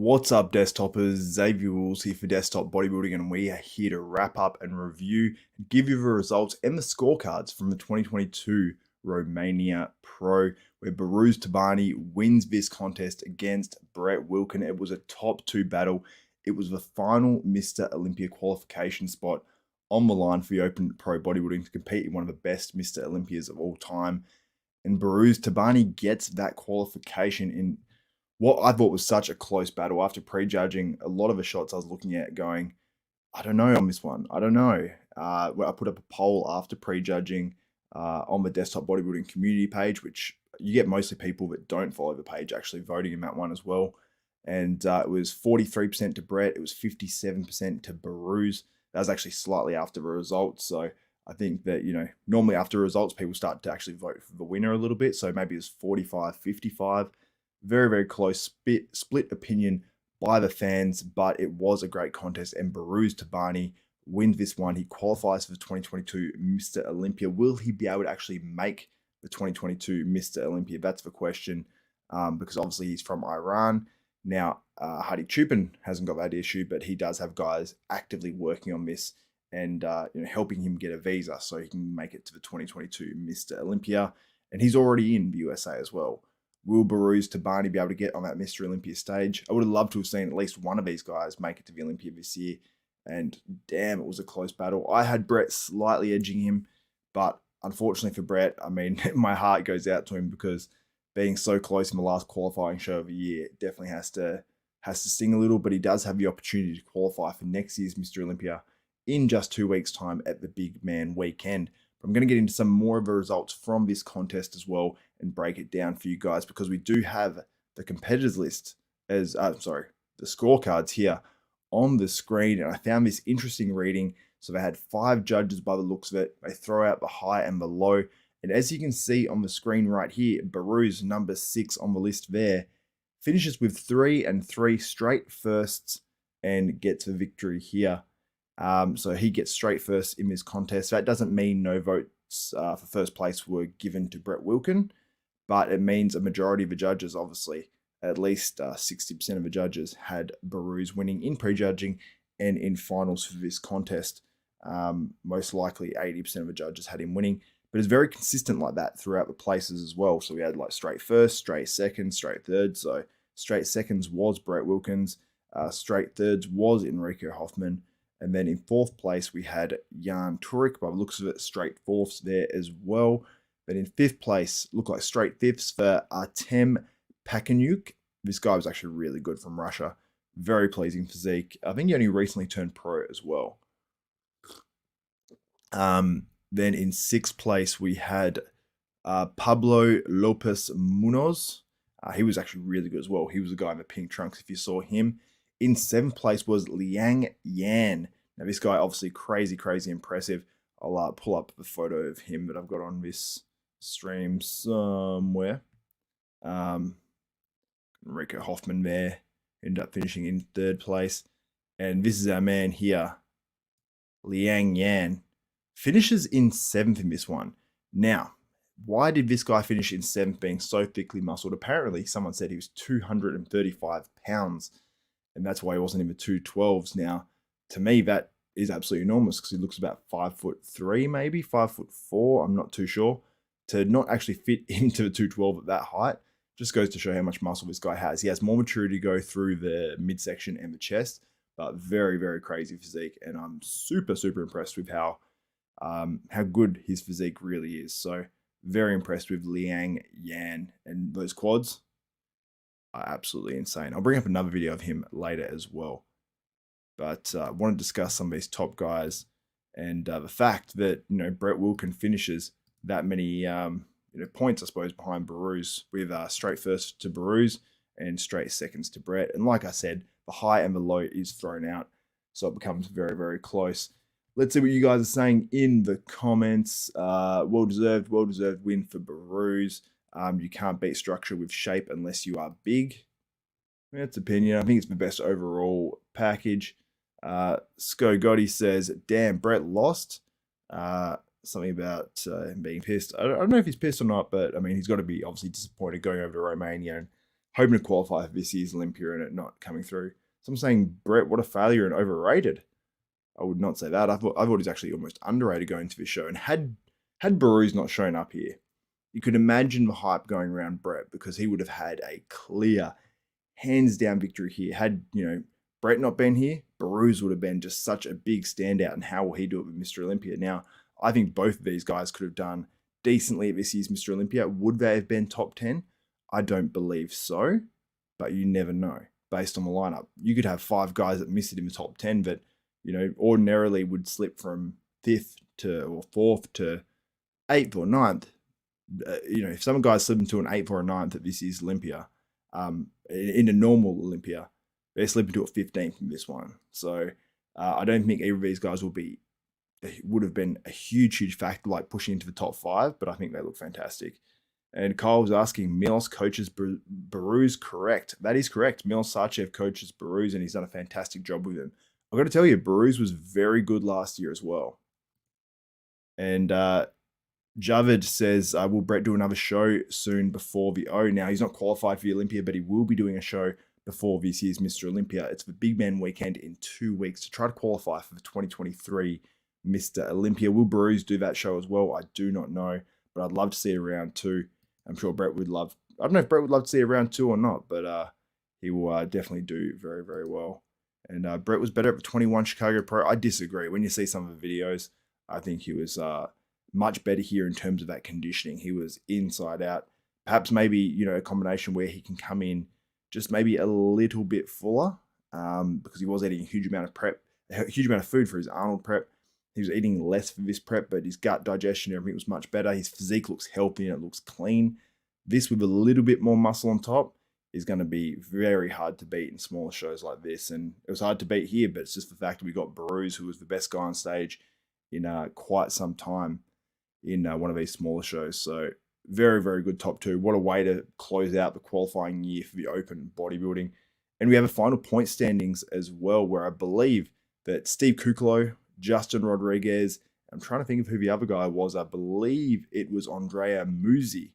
What's up, desktopers? Xavier Wills here for Desktop Bodybuilding, and we are here to wrap up and review and give you the results and the scorecards from the 2022 Romania Pro, where Behrooz Tabani wins this contest against Brett Wilkin. It was a top two battle. It was the final Mr Olympia Qualification Spot on the line for the Open Pro Bodybuilding to compete in one of the best Mr Olympias of all time. And Behrooz Tabani gets that qualification in what I thought was such a close battle. After prejudging a lot of the shots I was looking at going, I don't know on this one. I don't know. I put up a poll after prejudging on the Desktop Bodybuilding community page, which you get mostly people that don't follow the page actually voting in that one as well. And it was 43% to Brett. It was 57% to Behrooz. That was actually slightly after the results. So I think that, normally after results, people start to actually vote for the winner a little bit. So maybe it's 45-55. Very, very close split opinion by the fans, but it was a great contest, and Behrooz Tabani wins this one. He qualifies for the 2022 Mr. Olympia. Will he be able to actually make the 2022 Mr. Olympia? That's the question, because obviously he's from Iran. Now, Hadi Chupin hasn't got that issue, but he does have guys actively working on this and helping him get a visa so he can make it to the 2022 Mr. Olympia, and he's already in the USA as well. Will Behrooz Tabani be able to get on that Mr. Olympia stage? I would have loved to have seen at least one of these guys make it to the Olympia this year. And damn, it was a close battle. I had Brett slightly edging him, but unfortunately for Brett, I mean, my heart goes out to him because being so close in the last qualifying show of the year definitely has to sting a little, but he does have the opportunity to qualify for next year's Mr. Olympia in just 2 weeks' time at the Big Man Weekend. But I'm going to get into some more of the results from this contest as well and break it down for you guys, because we do have the competitors list as, the scorecards here on the screen. And I found this interesting reading. So they had 5 judges by the looks of it. They throw out the high and the low. And as you can see on the screen right here, Behrooz, number 6 on the list there, finishes with 3 and 3 straight firsts and gets the victory here. So he gets straight first in this contest. That doesn't mean no votes for first place were given to Brett Wilkin, but it means a majority of the judges, obviously, at least 60% of the judges had Behrooz winning in prejudging and in finals for this contest. Most likely 80% of the judges had him winning, but it's very consistent like that throughout the places as well. So we had like straight first, straight second, straight third. So straight seconds was Brett Wilkins, straight thirds was Enrico Hoffman. And then in 4th place, we had Jan Turek. By the looks of it, straight 4ths there as well. But in 5th place, looked like straight 5ths for Artem Pakanyuk. This guy was actually really good from Russia. Very pleasing physique. I think he only recently turned pro as well. Then in 6th place, we had Pablo Lopez Munoz. He was actually really good as well. He was the guy in the pink trunks if you saw him. In 7th place was Liang Yan. Now, this guy, obviously crazy, crazy impressive. I'll pull up the photo of him that I've got on this stream somewhere. Enrico Hoffman there. Ended up finishing in 3rd place. And this is our man here, Liang Yan. Finishes in 7th in this one. Now, why did this guy finish in 7th being so thickly muscled? Apparently, someone said he was 235 pounds. And that's why he wasn't in the 212s. Now, to me, that is absolutely enormous because he looks about 5'3", maybe 5'4". I'm not too sure. To not actually fit into the 212 at that height just goes to show how much muscle this guy has. He has more maturity to go through the midsection and the chest, but very, very crazy physique. And I'm super, super impressed with how good his physique really is. So very impressed with Liang Yan, and those quads are absolutely insane. I'll bring up another video of him later as well. But I want to discuss some of these top guys and the fact that, Brett Wilkin finishes that many points, I suppose, behind Behrooz, with straight first to Behrooz and straight seconds to Brett. And like I said, the high and the low is thrown out, so it becomes very, very close. Let's see what you guys are saying in the comments. Well-deserved win for Behrooz. You can't beat structure with shape unless you are big. That's opinion. I think it's the best overall package. Sko Gotti says, damn, Brett lost. Something about him being pissed. I don't know if he's pissed or not, but I mean, he's got to be obviously disappointed going over to Romania and hoping to qualify for this year's Olympia and it not coming through. So I'm saying, Brett, what a failure and overrated. I would not say that. I thought he's actually almost underrated going to this show. And had Behrooz not shown up here, you could imagine the hype going around Brett, because he would have had a clear, hands down victory here. Had, Brett not been here, Behrooz would have been just such a big standout. And how will he do it with Mr. Olympia? Now, I think both of these guys could have done decently at this year's Mr. Olympia. Would they have been top 10? I don't believe so, but you never know based on the lineup. You could have 5 guys that miss it in the top 10, but, ordinarily would slip from 5th or 4th to 8th or 9th. If some guys slip into an 8th or a 9th at this year's Olympia, in a normal Olympia, they slip into a 15th in this one. So I don't think either of these guys would have been a huge factor, like pushing into the top 5, but I think they look fantastic. And Kyle was asking, Milos coaches Behrooz? Correct. That is correct. Milos Sarcev coaches Behrooz, and he's done a fantastic job with him. I've got to tell you, Behrooz was very good last year as well. And Javid says, will Brett do another show soon before the O? Now, he's not qualified for the Olympia, but he will be doing a show before this year's Mr. Olympia. It's the Big Man Weekend in 2 weeks to try to qualify for the 2023 Mr. Olympia. Will Behrooz do that show as well? I do not know, but I'd love to see a round 2. I'm sure Brett would love. I don't know if Brett would love to see a round 2 or not, but he will definitely do very, very well. And Brett was better at the 21 Chicago Pro. I disagree. When you see some of the videos, I think he was much better here in terms of that conditioning. He was inside out. Perhaps maybe, a combination where he can come in just maybe a little bit fuller, because he was eating a huge amount of food for his Arnold prep. He was eating less for this prep, but his gut digestion, everything was much better. His physique looks healthy and it looks clean. This with a little bit more muscle on top is going to be very hard to beat in smaller shows like this. And it was hard to beat here, but it's just the fact that we got Behrooz, who was the best guy on stage in quite some time in one of these smaller shows. So very, very good top 2. What a way to close out the qualifying year for the Open Bodybuilding. And we have a final point standings as well, where I believe that Steve Kuklo, Justin Rodriguez, I'm trying to think of who the other guy was. I believe it was Andrea Muzi,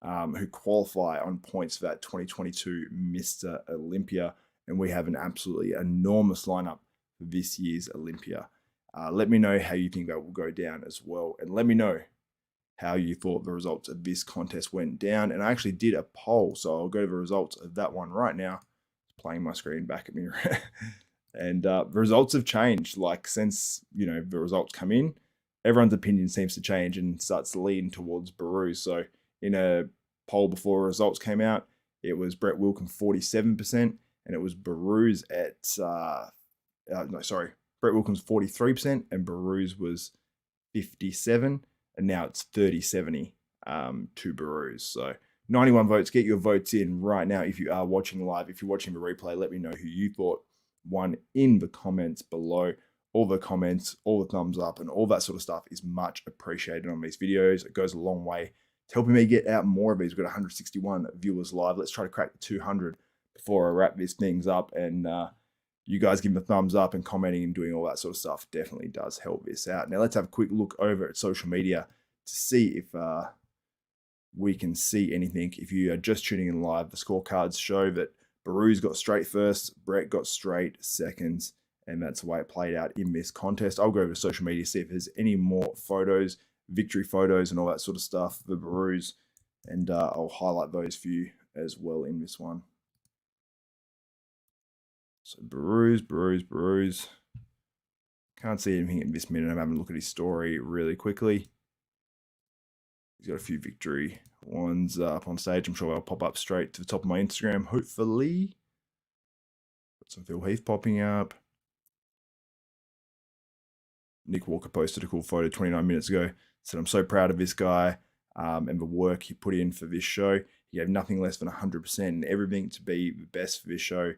who qualify on points for that 2022 Mr. Olympia. And we have an absolutely enormous lineup for this year's Olympia. Let me know how you think that will go down as well. And let me know how you thought the results of this contest went down. And I actually did a poll, so I'll go to the results of that one right now. It's playing my screen back at me. And the results have changed. Like, since, the results come in, everyone's opinion seems to change and starts to lean towards Behrooz. So in a poll before results came out, it was Brett Wilkin 47%, and it was Behrooz at, Brett Wilkin's 43%, and Behrooz was 57%, and now it's 30-70 to Behrooz. So 91 votes. Get your votes in right now if you are watching live. If you're watching the replay, let me know who you thought won in the comments below. All the comments, all the thumbs up, and all that sort of stuff is much appreciated on these videos. It goes a long way to helping me get out more of these. We've got 161 viewers live. Let's try to crack the 200 before I wrap these things up. And you guys give them a thumbs up and commenting and doing all that sort of stuff definitely does help this out. Now let's have a quick look over at social media to see if we can see anything. If you are just tuning in live, the scorecards show that Behrooz got straight first, Brett got straight seconds, and that's the way it played out in this contest. I'll go over to social media, see if there's any more photos, victory photos, and all that sort of stuff for Behrooz, and I'll highlight those for you as well in this one. So Behrooz. Can't see anything in this minute. I'm having a look at his story really quickly. He's got a few victory ones up on stage. I'm sure I'll pop up straight to the top of my Instagram, hopefully. Got some Phil Heath popping up. Nick Walker posted a cool photo 29 minutes ago. Said, I'm so proud of this guy and the work he put in for this show. He gave nothing less than 100% and everything to be the best for this show.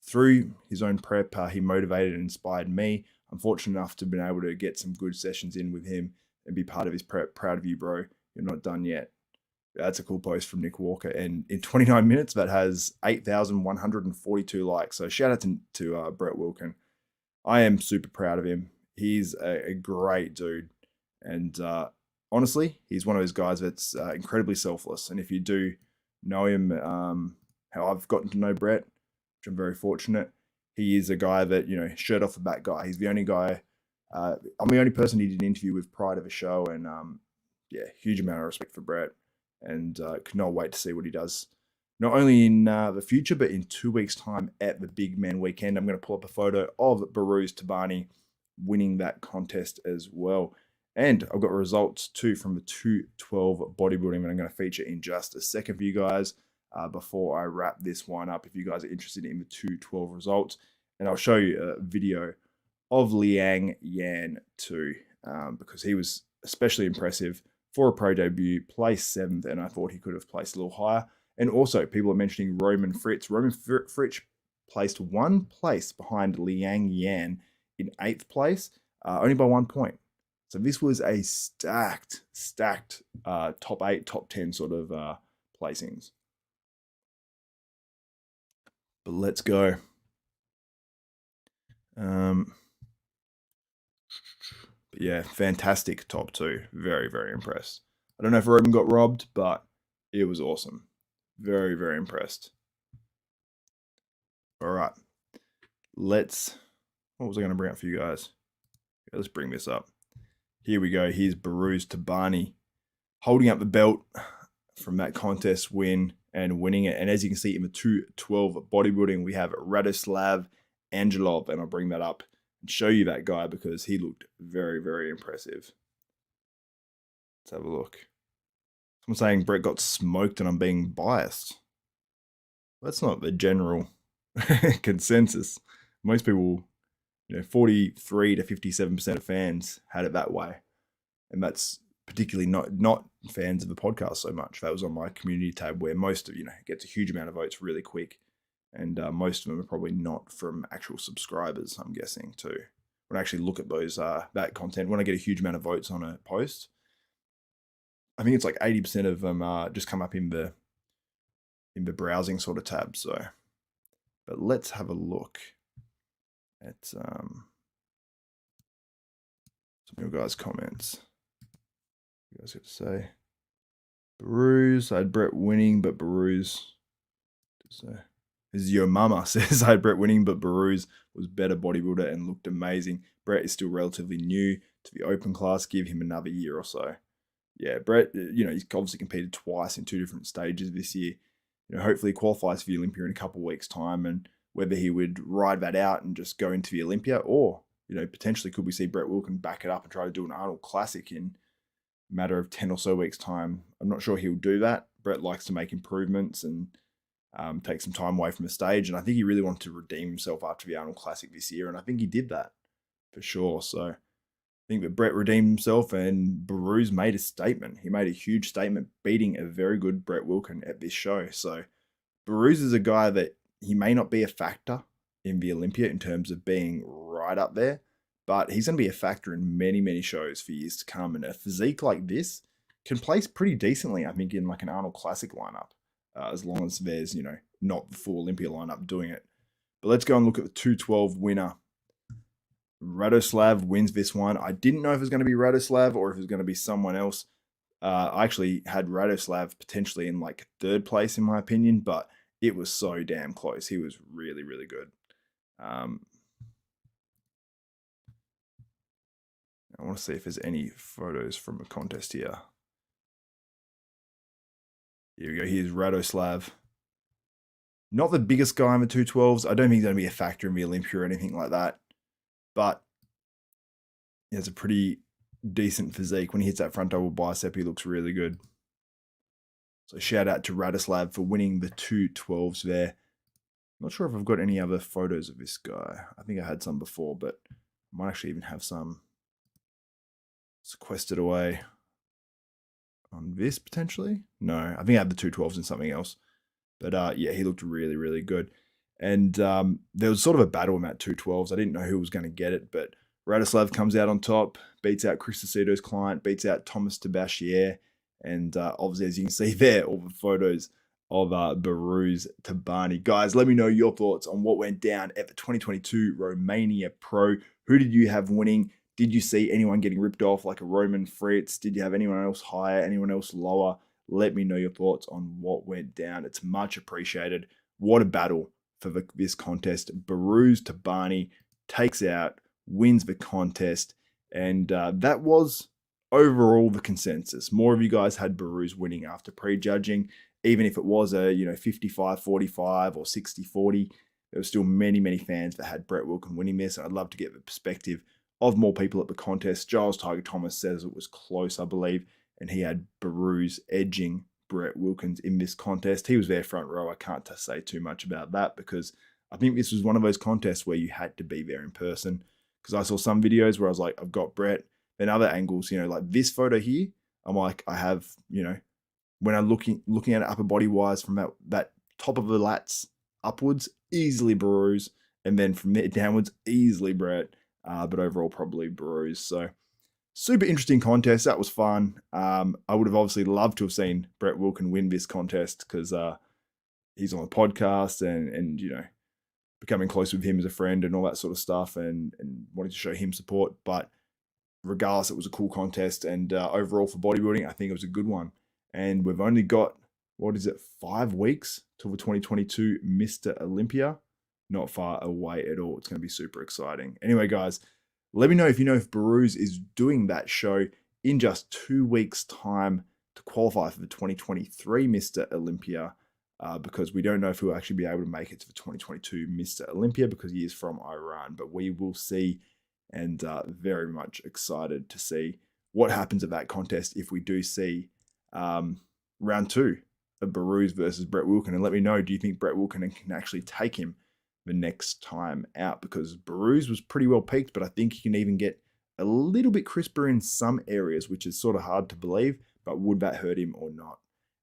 Through his own prep, he motivated and inspired me. I'm fortunate enough to have been able to get some good sessions in with him and be part of his prep. Proud of you, bro. You're not done yet. That's a cool post from Nick Walker. And in 29 minutes, that has 8,142 likes. So shout out to Brett Wilkin. I am super proud of him. He's a great dude. And honestly, he's one of those guys that's incredibly selfless. And if you do know him, how I've gotten to know Brett, which I'm very fortunate. He is a guy that, you know, shirt off the back guy. He's the only guy, I'm the only person he did an interview with prior to the show, and yeah, huge amount of respect for Brett, and cannot wait to see what he does. Not only in the future, but in 2 weeks' time at the Big Man Weekend. I'm going to pull up a photo of Behrooz Tabani winning that contest as well. And I've got results too from the 212 bodybuilding that I'm going to feature in just a second for you guys before I wrap this one up. If you guys are interested in the 212 results, and I'll show you a video of Liang Yan too, because he was especially impressive for a pro debut, placed 7th, and I thought he could have placed a little higher. And also, people are mentioning Roman Fritz. Roman Fritz placed 1 place behind Liang Yan in 8th place, only by 1 point. So this was a stacked top 8, top 10 sort of placings. But let's go. But yeah, fantastic top 2. Very, very impressed. I don't know if Roman got robbed, but it was awesome. Very, very impressed. All right. What was I going to bring up for you guys? Okay, let's bring this up. Here we go. Here's Behrooz Tabani holding up the belt from that contest win and winning it. And as you can see in the 212 bodybuilding, we have Radoslav Angelov, and I'll bring that up and show you that guy because he looked very, very impressive. Let's have a look. Someone saying Brett got smoked and I'm being biased. That's not the general consensus. Most people, you know, 43 to 57% of fans had it that way. And that's particularly not fans of the podcast so much. That was on my community tab where most of, you know, gets a huge amount of votes really quick. And most of them are probably not from actual subscribers, I'm guessing, too. When I actually look at those that content, when I get a huge amount of votes on a post, I think it's like 80% of them just come up in the browsing sort of tab. So, but let's have a look at some of your guys' comments. You guys got to say Behrooz. I had Brett winning, but Behrooz. This is your mama says I had Brett winning, but Behrooz was better bodybuilder and looked amazing. Brett is still relatively new to the open class. Give him another year or so. Yeah, Brett, you know, he's obviously competed twice in 2 different stages this year. You know, hopefully he qualifies for the Olympia in a couple of weeks' time, and whether he would ride that out and just go into the Olympia, or, you know, potentially could we see Brett Wilkin back it up and try to do an Arnold Classic in a matter of 10 or so weeks' time. I'm not sure he'll do that. Brett likes to make improvements and take some time away from the stage, and I think he really wanted to redeem himself after the Arnold Classic this year, and I think he did that for sure. So I think that Brett redeemed himself, and Behrooz made a statement. He made a huge statement, beating a very good Brett Wilkin at this show. So Behrooz is a guy that he may not be a factor in the Olympia in terms of being right up there, but he's going to be a factor in many, many shows for years to come. And a physique like this can place pretty decently, I think, in like an Arnold Classic lineup, as long as there's, you know, not the full Olympia lineup doing it. But let's go and look at the 212 winner. Radoslav wins this one. I didn't know if it was going to be Radoslav or if it was going to be someone else. I actually had Radoslav potentially in like 3rd place in my opinion, but it was so damn close. He was really, really good. I want to see if there's any photos from a contest here. Here we go. Here's Radoslav. Not the biggest guy in the 212s. I don't think he's going to be a factor in the Olympia or anything like that. But he has a pretty decent physique. When he hits that front double bicep, he looks really good. So shout out to Radoslav for winning the 212s there. I'm not sure if I've got any other photos of this guy. I think I had some before, but I might actually even have some sequestered away on this potentially. No, I think I had the 212s and something else. But yeah, he looked really, really good. And there was sort of a battle in that 212s. I didn't know who was going to get it, but Radoslav comes out on top, beats out Chris Aceto's client, beats out Thomas Tabashier. And obviously, as you can see there, all the photos of Behrooz Tabani. Guys, let me know your thoughts on what went down at the 2022 Romania Pro. Who did you have winning? Did you see anyone getting ripped off like a Roman Fritz? Did you have anyone else higher, anyone else lower? Let me know your thoughts on what went down. It's much appreciated. What a battle for this contest. Behrooz Tabani takes out, wins the contest, and that was overall the consensus. More of you guys had Behrooz winning after prejudging, even if it was a 55-45 or 60-40. There were still many fans that had Brett Wilkin winning this, and I'd love to get the perspective of more people at the contest. Giles Tiger Thomas says it was close, I believe, and he had Behrooz edging Brett Wilkins in this contest. He was there front row. I can't say too much about that because I think this was one of those contests where you had to be there in person, because I saw some videos where I was like, I've got Brett, and other angles, like this photo here, I'm like, I have, when I'm looking at it upper body wise from that top of the lats upwards, easily Behrooz, and then from there downwards, easily Brett, but overall probably Behrooz. So super interesting contest. That was fun. I would have obviously loved to have seen Brett Wilkin win this contest because he's on the podcast and becoming close with him as a friend and all that sort of stuff, and wanting to show him support. But regardless, it was a cool contest, and overall for bodybuilding, I think it was a good one. And we've only got, 5 weeks till the 2022 Mr Olympia. Not far away at all. It's going to be super exciting. Anyway, guys, let me know if Behrooz is doing that show in just 2 weeks' time to qualify for the 2023 Mr Olympia, because we don't know if he'll actually be able to make it to the 2022 Mr Olympia because he is from Iran. But we will see, and very much excited to see what happens at that contest if we do see round 2 of Behrooz versus Brett Wilkin. And let me know, do you think Brett Wilkin can actually take him the next time out? Because Behrooz was pretty well peaked, but I think he can even get a little bit crisper in some areas, which is sort of hard to believe, but would that hurt him or not?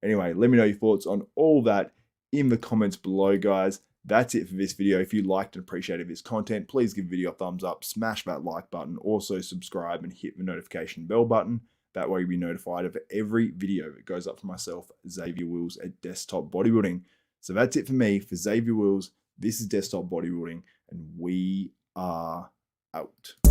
Anyway, let me know your thoughts on all that in the comments below, guys. That's it for this video. If you liked and appreciated this content, please give the video a thumbs up, smash that like button, also subscribe and hit the notification bell button. That way you'll be notified of every video that goes up for myself, Xavier Wills at Desktop Bodybuilding. So that's it for me. For Xavier Wills, this is Desktop Bodybuilding, and we are out.